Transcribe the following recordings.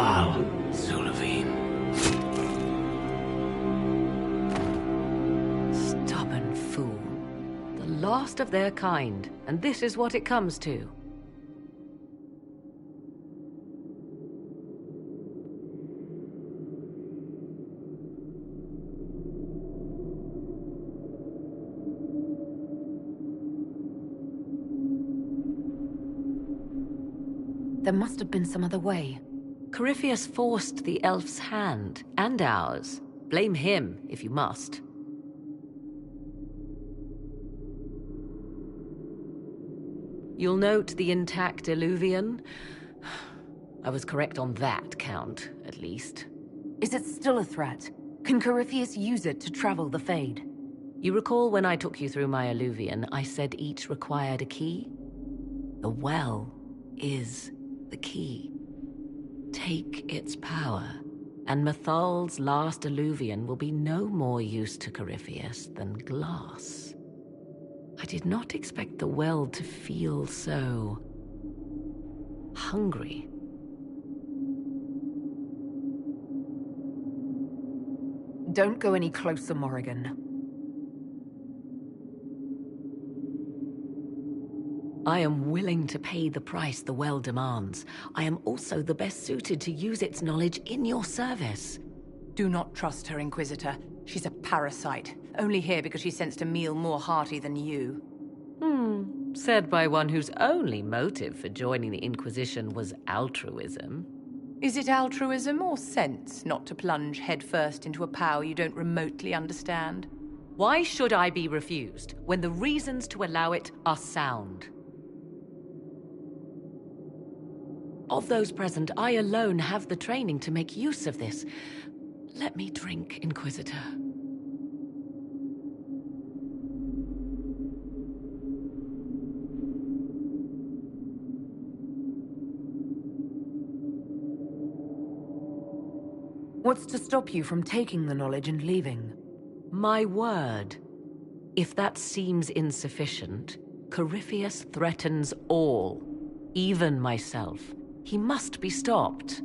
vile Zulevine. Stubborn fool. The last of their kind, and this is what it comes to. There must have been some other way. Corypheus forced the elf's hand, and ours. Blame him, if you must. You'll note the intact Illuvian. I was correct on that count, at least. Is it still a threat? Can Corypheus use it to travel the Fade? You recall when I took you through my Illuvian, I said each required a key? The well is the key. Take its power, and Mathal's last Illuvian will be no more use to Corypheus than glass. I did not expect the well to feel so hungry. Don't go any closer, Morrigan. I am willing to pay the price the well demands. I am also the best suited to use its knowledge in your service. Do not trust her, Inquisitor. She's a parasite, only here because she sensed a meal more hearty than you. Said by one whose only motive for joining the Inquisition was altruism. Is it altruism or sense not to plunge headfirst into a power you don't remotely understand? Why should I be refused when the reasons to allow it are sound? Of those present, I alone have the training to make use of this. Let me drink, Inquisitor. What's to stop you from taking the knowledge and leaving? My word. If that seems insufficient, Corypheus threatens all, even myself. He must be stopped.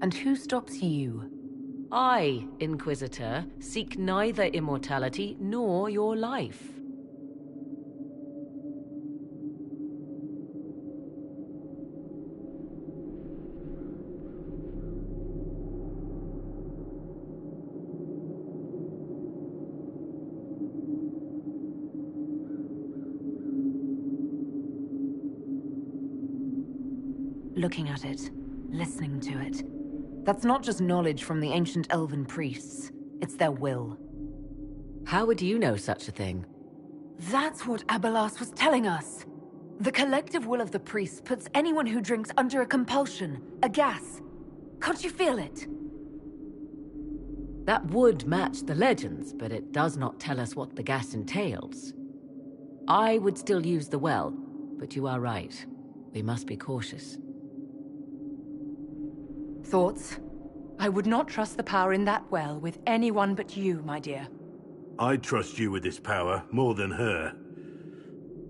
And who stops you? I, Inquisitor, seek neither immortality nor your life. Looking at it, listening to it. That's not just knowledge from the ancient elven priests. It's their will. How would you know such a thing? That's what Abelas was telling us. The collective will of the priests puts anyone who drinks under a compulsion, a gas. Can't you feel it? That would match the legends, but it does not tell us what the gas entails. I would still use the well, but you are right. We must be cautious. Thoughts? I would not trust the power in that well with anyone but you, my dear. I trust you with this power more than her.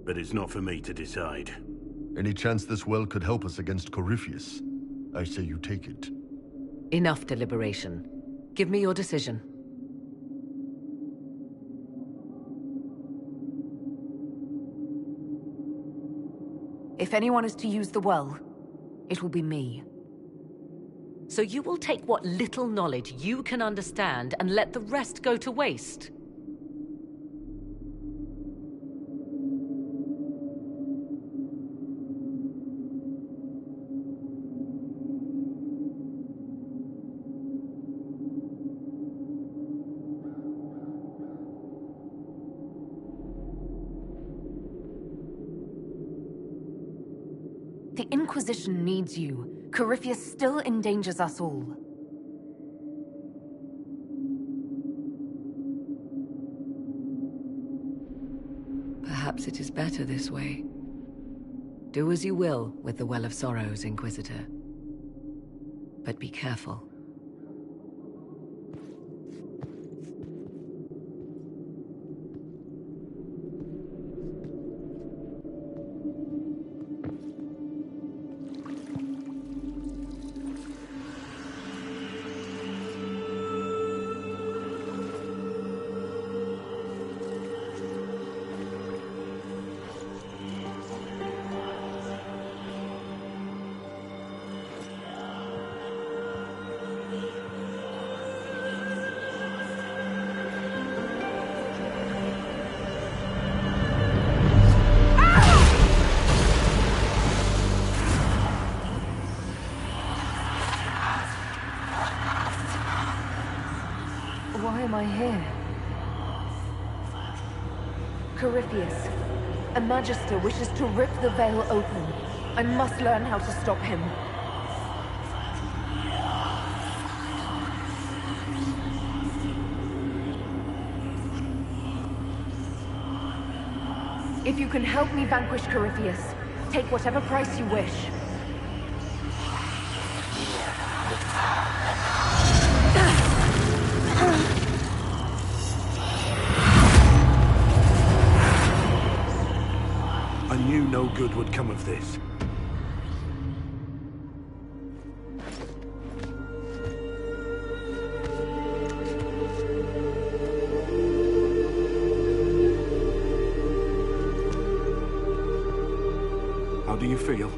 But it's not for me to decide. Any chance this well could help us against Corypheus? I say you take it. Enough deliberation. Give me your decision. If anyone is to use the well, it will be me. So you will take what little knowledge you can understand and let the rest go to waste? The Inquisition needs you. Corypheus still endangers us all. Perhaps it is better this way. Do as you will with the Well of Sorrows, Inquisitor. But be careful. am I here? Corypheus, a Magister wishes to rip the veil open. I must learn how to stop him. If you can help me vanquish Corypheus, take whatever price you wish. I knew no good would come of this. How do you feel?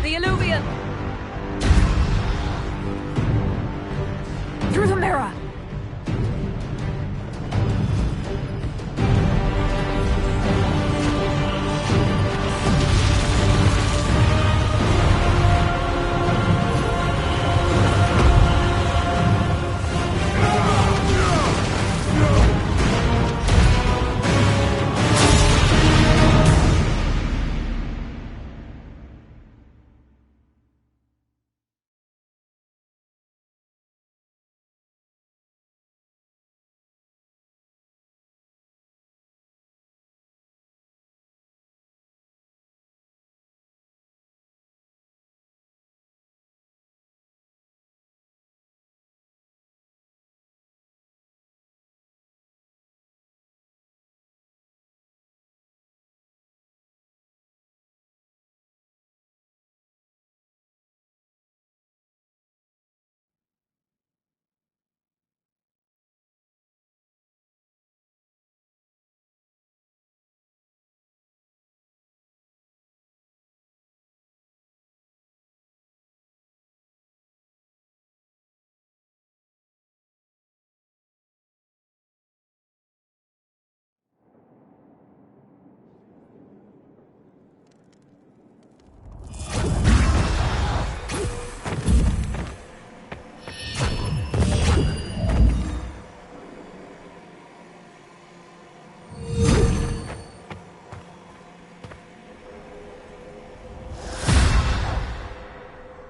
The Illuvian! Through the mirror!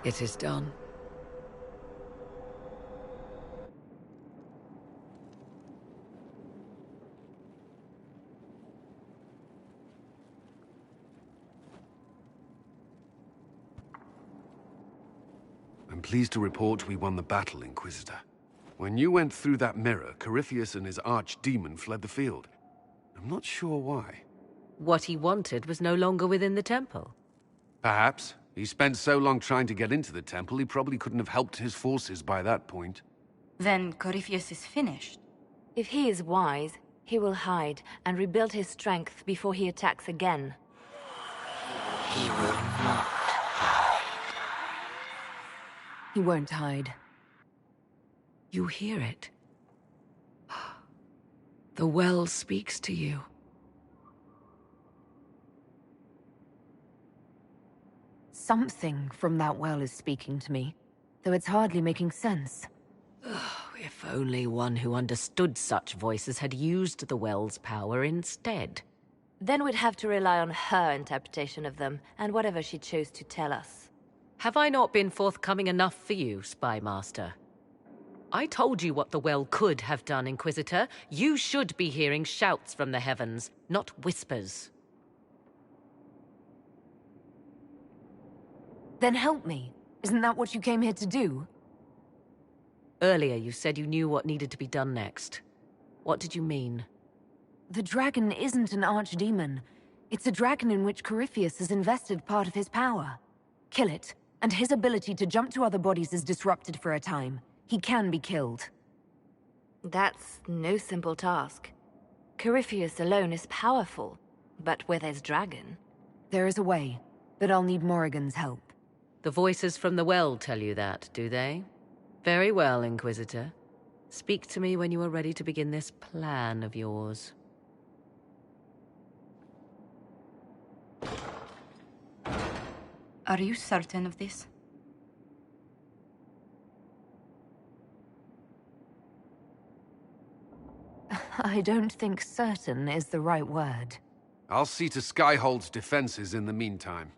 It is done. I'm pleased to report we won the battle, Inquisitor. When you went through that mirror, Corypheus and his archdemon fled the field. I'm not sure why. What he wanted was no longer within the temple. Perhaps. He spent so long trying to get into the temple, he probably couldn't have helped his forces by that point. Then Corypheus is finished. If he is wise, he will hide and rebuild his strength before he attacks again. He will not. He won't hide. You hear it. The well speaks to you. Something from that well is speaking to me, though it's hardly making sense. If only one who understood such voices had used the well's power instead. Then we'd have to rely on her interpretation of them, and whatever she chose to tell us. Have I not been forthcoming enough for you, Spy Master? I told you what the well could have done, Inquisitor. You should be hearing shouts from the heavens, not whispers. Then help me. Isn't that what you came here to do? Earlier you said you knew what needed to be done next. What did you mean? The dragon isn't an archdemon. It's a dragon in which Corypheus has invested part of his power. Kill it, and his ability to jump to other bodies is disrupted for a time. He can be killed. That's no simple task. Corypheus alone is powerful, but with his dragon... There is a way, but I'll need Morrigan's help. The voices from the well tell you that, do they? Very well, Inquisitor. Speak to me when you are ready to begin this plan of yours. Are you certain of this? I don't think certain is the right word. I'll see to Skyhold's defenses in the meantime.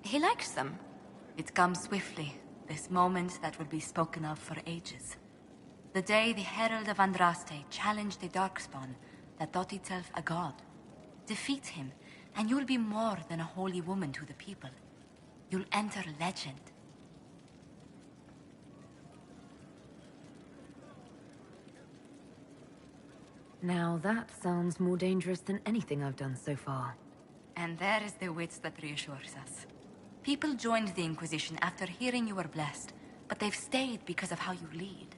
He likes them. It comes swiftly, this moment that will be spoken of for ages. The day the Herald of Andraste challenged the Darkspawn that thought itself a god. Defeat him, and you'll be more than a holy woman to the people. You'll enter legend. Now that sounds more dangerous than anything I've done so far. And there is the wit that reassures us. People joined the Inquisition after hearing you were blessed, but they've stayed because of how you lead.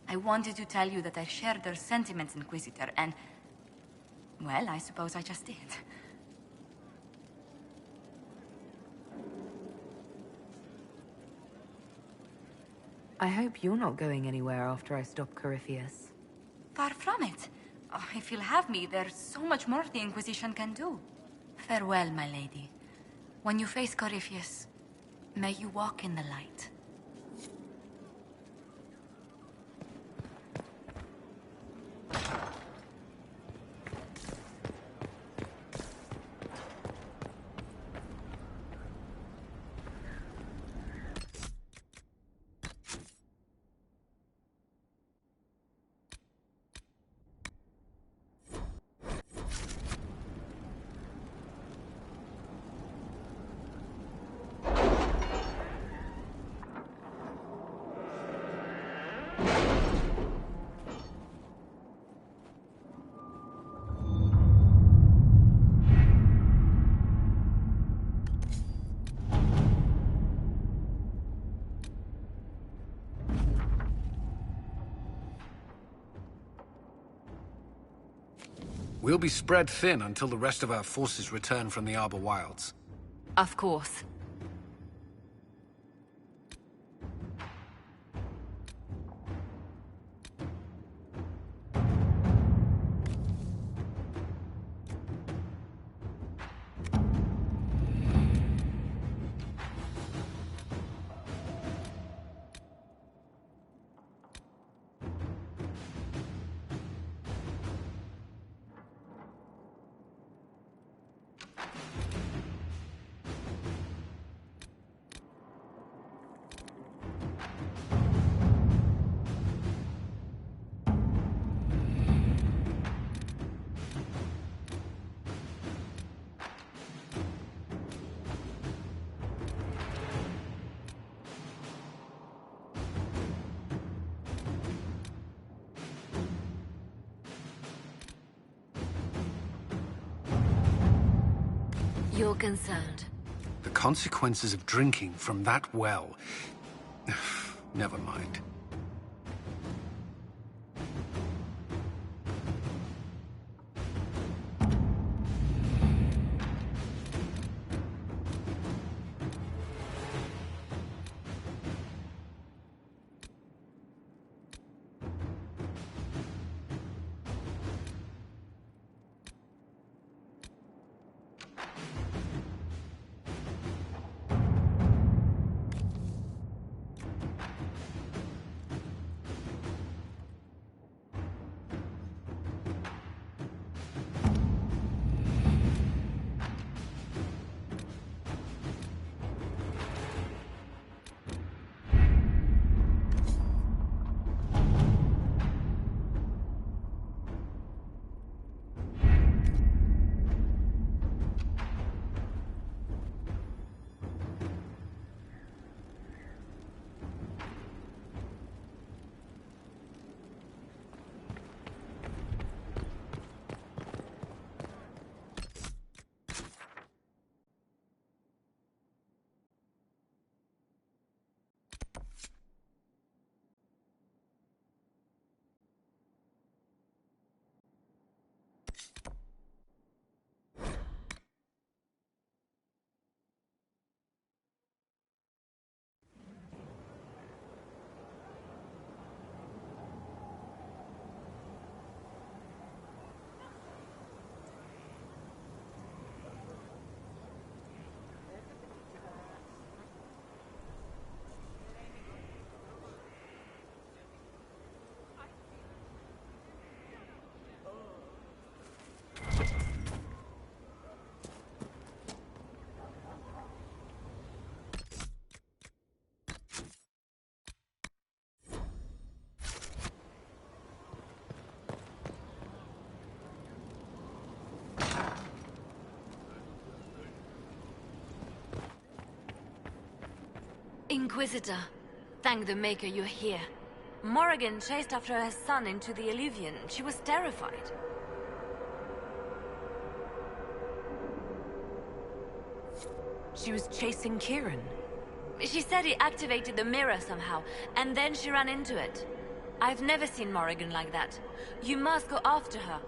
I wanted to tell you that I shared their sentiments, Inquisitor, and... well, I suppose I just did. I hope you're not going anywhere after I stop Corypheus. Far from it. Oh, if you'll have me, there's so much more the Inquisition can do. Farewell, my lady. When you face Corypheus, may you walk in the light. We'll be spread thin until the rest of our forces return from the Arbor Wilds. Of course. You're concerned. The consequences of drinking from that well... Never mind. Inquisitor, thank the Maker you're here. Morrigan chased after her son into the Illuvian. She was terrified. She was chasing Kieran. She said he activated the mirror somehow, and then she ran into it. I've never seen Morrigan like that. You must go after her.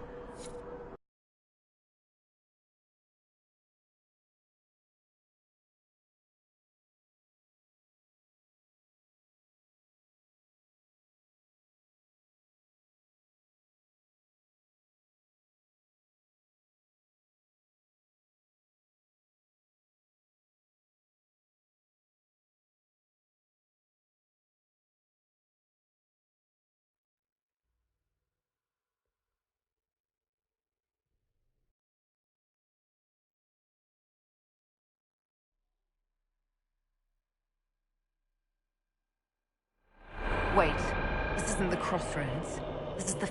Wait, this isn't the crossroads. This is the...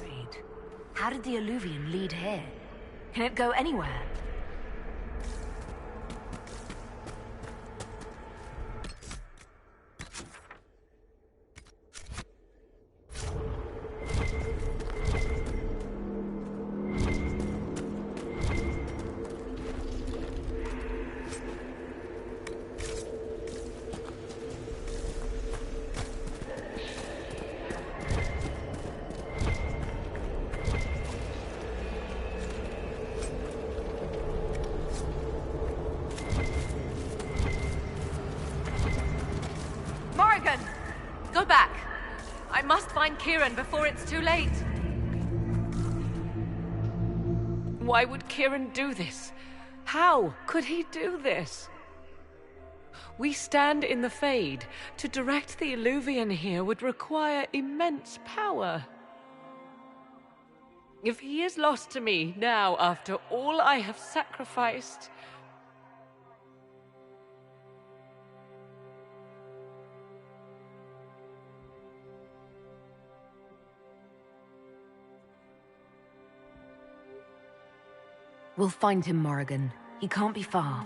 Wait, how did the Illuvian lead here? Can it go anywhere? Kieran before it's too late. Why would Kieran do this? How could he do this? We stand in the Fade. To direct the Illuvian here would require immense power. If he is lost to me now after all I have sacrificed... We'll find him, Morrigan. He can't be far.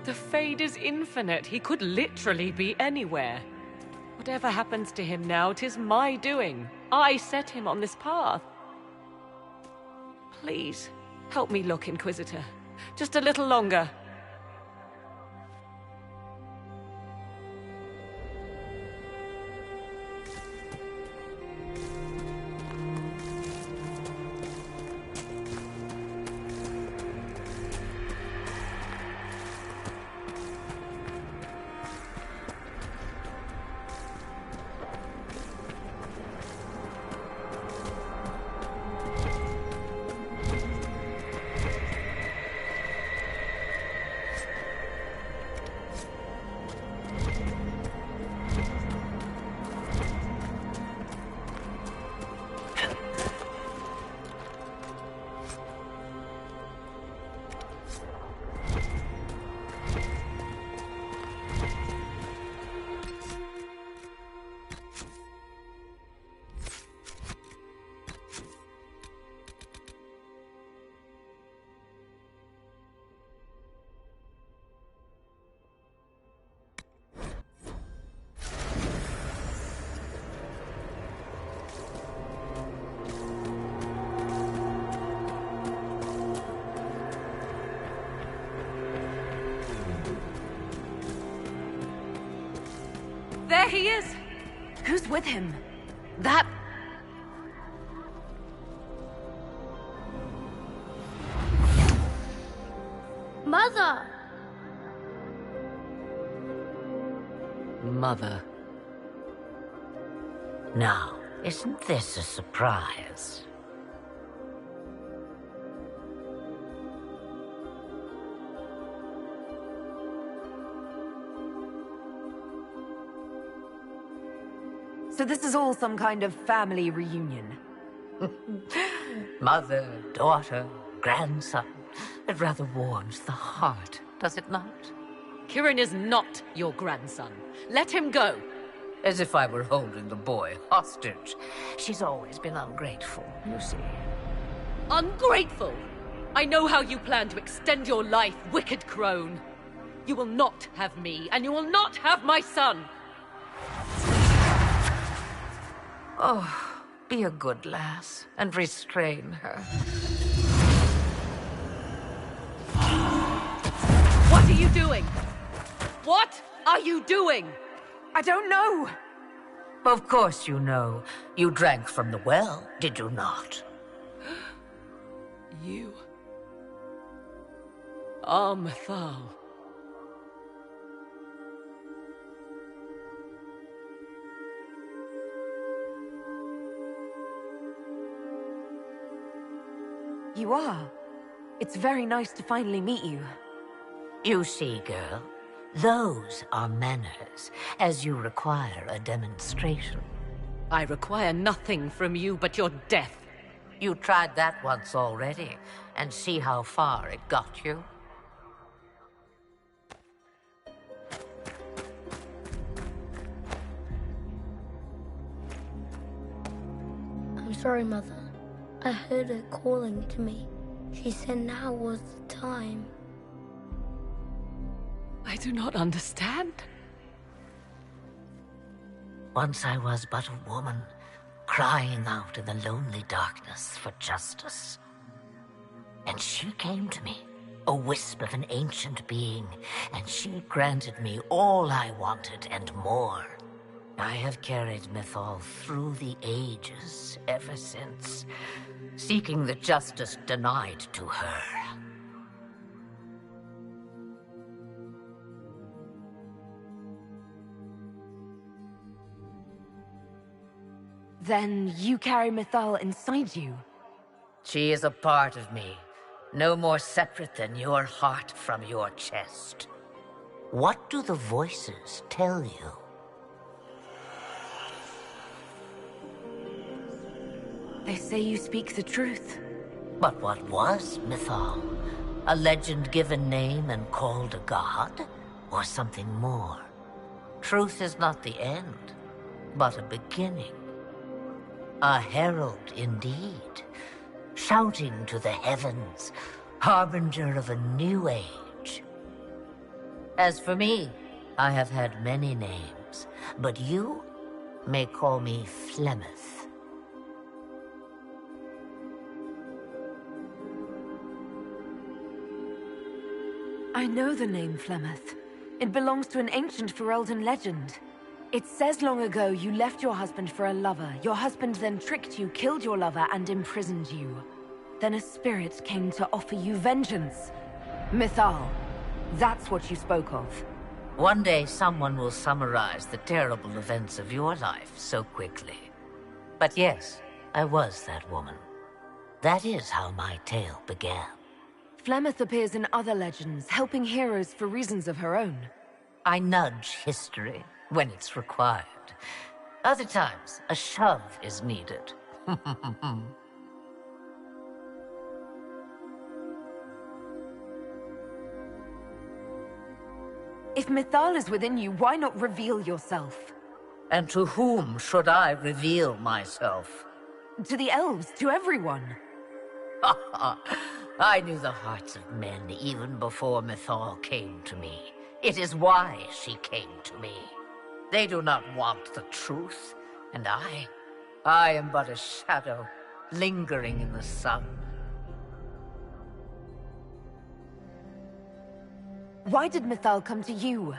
The Fade is infinite. He could literally be anywhere. Whatever happens to him now, 'tis my doing. I set him on this path. Please, help me look, Inquisitor. Just a little longer. There he is! Who's with him? That... Mother! Mother. Now, isn't this a surprise? So this is all some kind of family reunion. Mother, daughter, grandson. It rather warms the heart, does it not? Kieran is not your grandson. Let him go. As if I were holding the boy hostage. She's always been ungrateful, you see. Ungrateful? I know how you plan to extend your life, wicked crone. You will not have me, and you will not have my son. Oh, be a good lass and restrain her. What are you doing? What are you doing? I don't know. Of course you know. You drank from the well, did you not? You... Armthal. You are. It's very nice to finally meet you. You see, girl, those are manners, as you require a demonstration. I require nothing from you but your death. You tried that once already, and see how far it got you. I'm sorry, Mother. I heard her calling to me. She said now was the time. I do not understand. Once I was but a woman, crying out in the lonely darkness for justice. And she came to me, a wisp of an ancient being, and she granted me all I wanted and more. I have carried Mythal through the ages ever since, seeking the justice denied to her. Then you carry Mythal inside you? She is a part of me, no more separate than your heart from your chest. What do the voices tell you? They say you speak the truth. But what was Mythal? A legend given name and called a god? Or something more? Truth is not the end, but a beginning. A herald indeed, shouting to the heavens, harbinger of a new age. As for me, I have had many names, but you may call me Flemeth. I know the name Flemeth. It belongs to an ancient Ferelden legend. It says long ago you left your husband for a lover. Your husband then tricked you, killed your lover, and imprisoned you. Then a spirit came to offer you vengeance. Mythal. That's what you spoke of. One day someone will summarize the terrible events of your life so quickly. But yes, I was that woman. That is how my tale began. Flemeth appears in other legends, helping heroes for reasons of her own. I nudge history when it's required. Other times, a shove is needed. If Mythal is within you, why not reveal yourself? And to whom should I reveal myself? To the elves, to everyone. I knew the hearts of men even before Mythal came to me. It is why she came to me. They do not want the truth, and I am but a shadow, lingering in the sun. Why did Mythal come to you?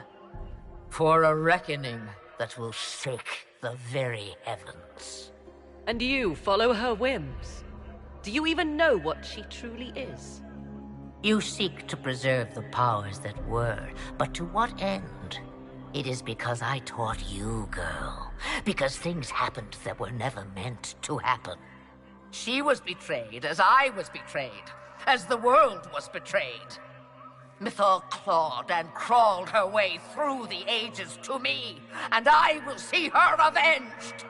For a reckoning that will shake the very heavens. And you follow her whims? Do you even know what she truly is? You seek to preserve the powers that were, but to what end? It is because I taught you, girl. Because things happened that were never meant to happen. She was betrayed as I was betrayed, as the world was betrayed. Mythal clawed and crawled her way through the ages to me, and I will see her avenged!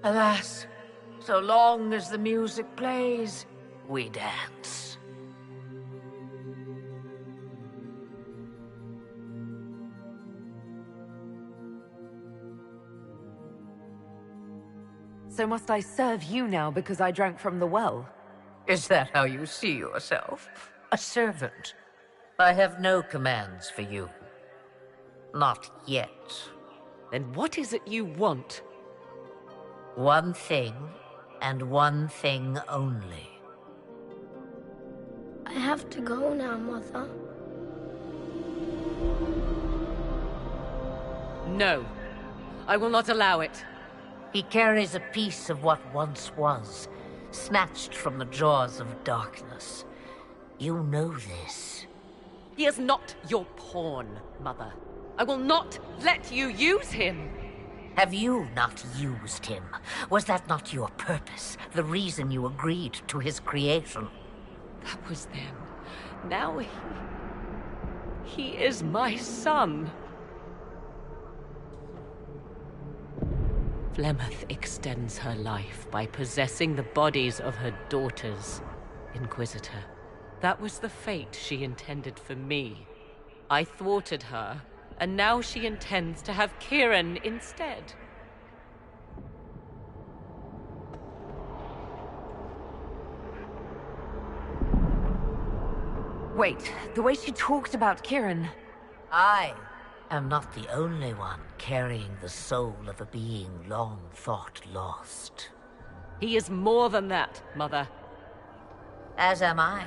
Alas, so long as the music plays, we dance. So must I serve you now because I drank from the well? Is that how you see yourself? A servant? I have no commands for you. Not yet. Then what is it you want? One thing, and one thing only. I have to go now, Mother. No. I will not allow it. He carries a piece of what once was, snatched from the jaws of darkness. You know this. He is not your pawn, Mother. I will not let you use him. Have you not used him? Was that not your purpose? The reason you agreed to his creation? That was then. Now he is my son. Flemeth extends her life by possessing the bodies of her daughters, Inquisitor. That was the fate she intended for me. I thwarted her, and now she intends to have Kieran instead. Wait, the way she talked about Kieran... I am not the only one carrying the soul of a being long thought lost. He is more than that, Mother. As am I.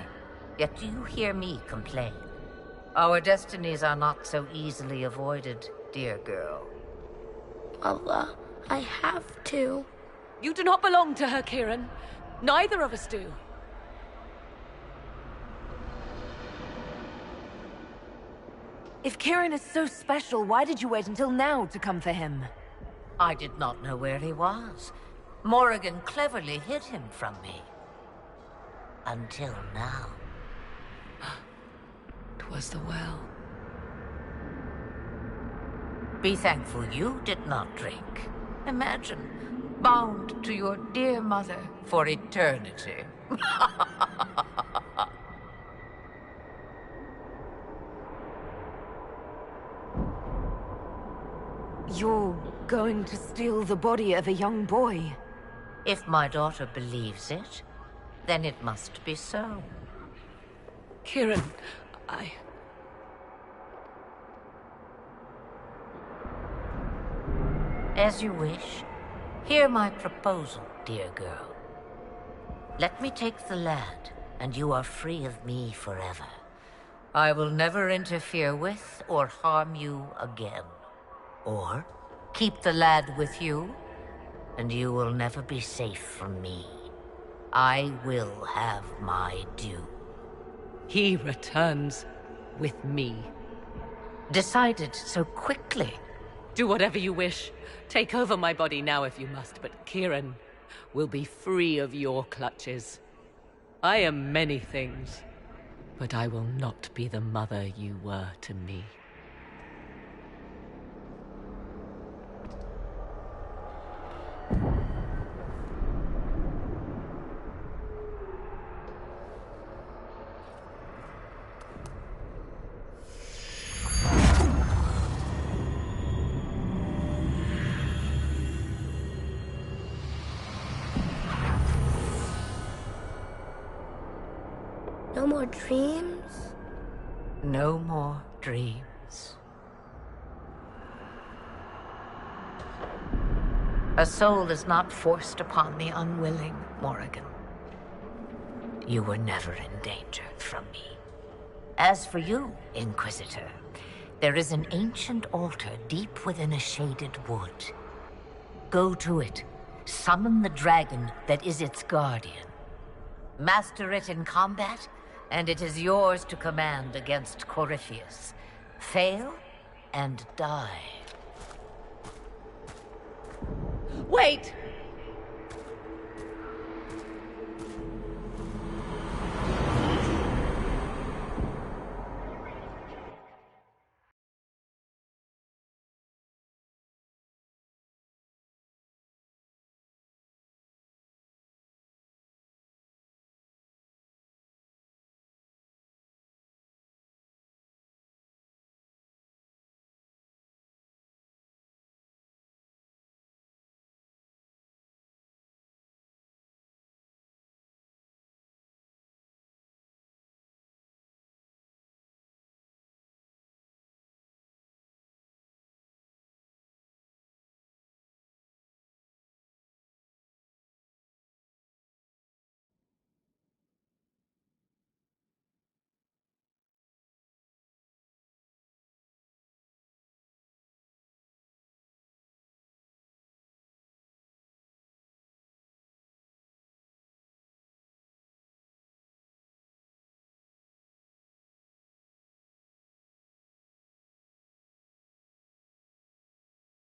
Yet you hear me complain. Our destinies are not so easily avoided, dear girl. Mother, I have to. You do not belong to her, Kieran. Neither of us do. If Kieran is so special, why did you wait until now to come for him? I did not know where he was. Morrigan cleverly hid him from me. Until now. 'Twas the well. Be thankful you did not drink. Imagine, bound to your dear mother for eternity. You're going to steal the body of a young boy? If my daughter believes it, then it must be so. Kieran, As you wish. Hear my proposal, dear girl. Let me take the lad, and you are free of me forever. I will never interfere with or harm you again. Or keep the lad with you, and you will never be safe from me. I will have my due. he returns with me. Decided so quickly. Do whatever you wish. Take over my body now if you must, but Kieran will be free of your clutches. I am many things, but I will not be the mother you were to me. No more dreams? No more dreams. A soul is not forced upon the unwilling, Morrigan. You were never in danger from me. As for you, Inquisitor, there is an ancient altar deep within a shaded wood. Go to it. Summon the dragon that is its guardian. Master it in combat, and it is yours to command against Corypheus. Fail, and die. Wait!